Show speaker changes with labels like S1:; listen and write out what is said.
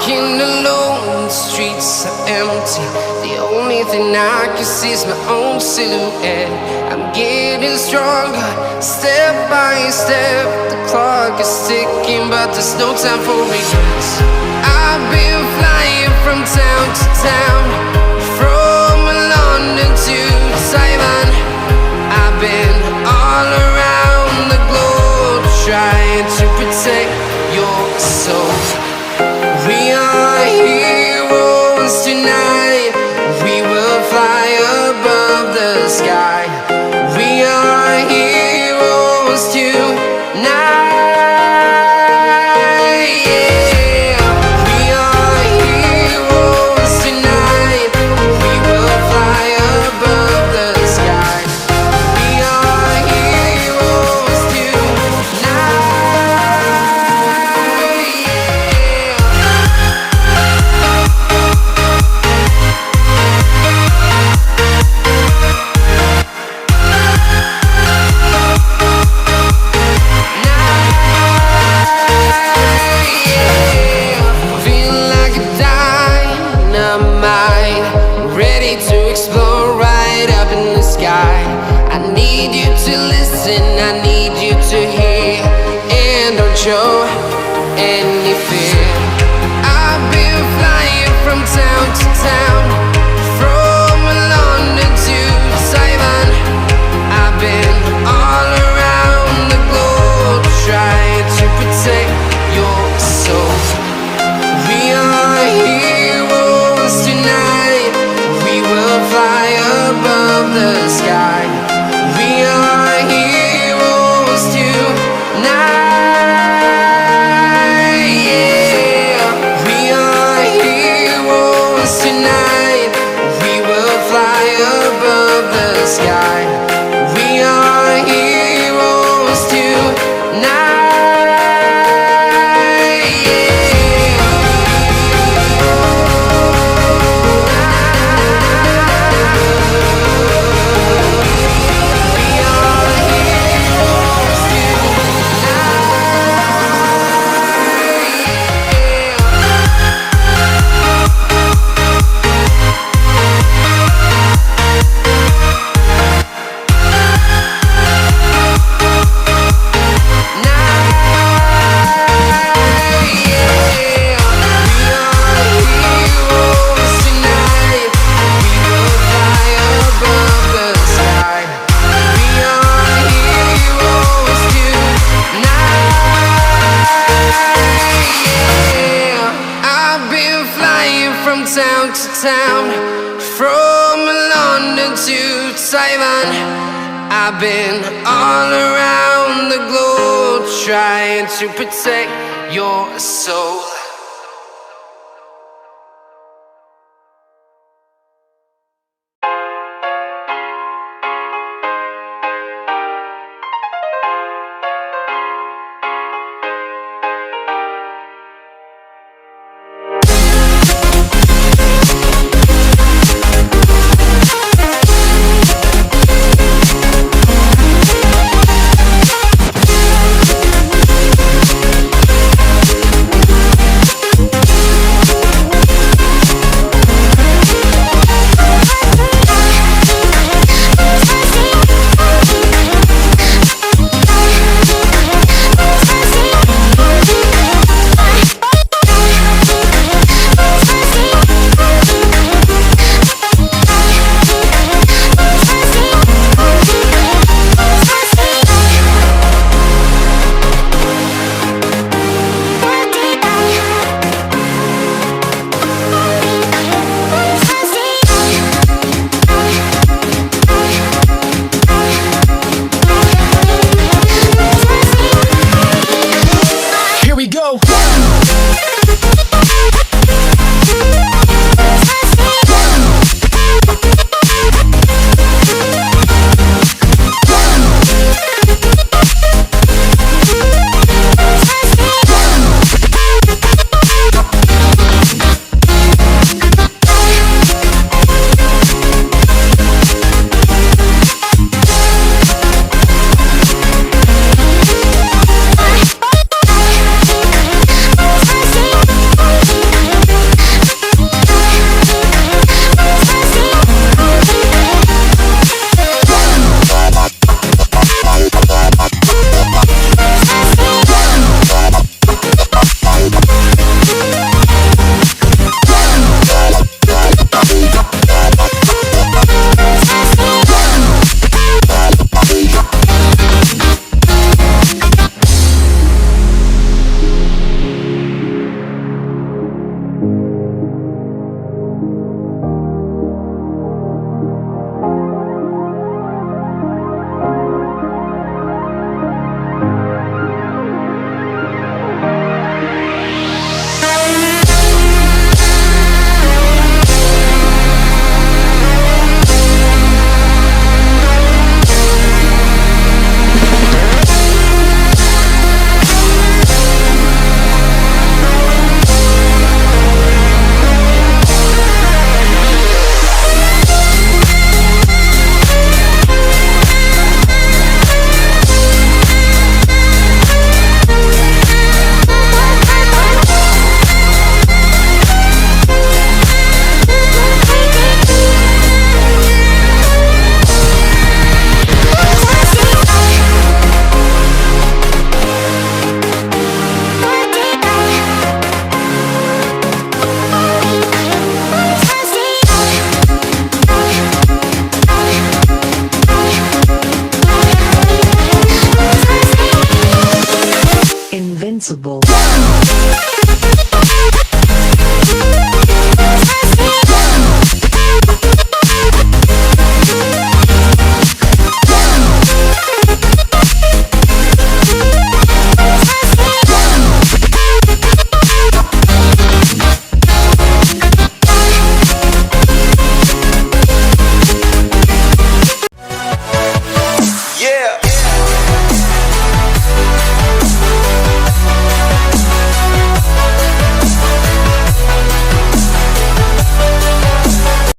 S1: Walking alone, the streets are empty. The only thing I can see is my own silhouette. I'm getting stronger, step by step. The clock is ticking, but there's no time for regrets. I've been flying from town to town, from London to Taiwan. I've been all around the globe, trying to protect your soul. We are heroes tonight. We will fly above the sky. We are heroes tonight. Yeah. We are heroes tonight. We will fly above the sky. We are heroes tonight. I need you to hear, and don't show any fear. I've been flying from town to town, from London to Taiwan. I've been all around the globe, trying to protect your soul. We are heroes tonight. We will fly above the sky. We are heroes tonight. Yeah. We are heroes tonight. We will fly above the sky. We are heroes tonight. Town to town, from London to Taiwan. I've been all around the globe, trying to protect your soul.
S2: possible.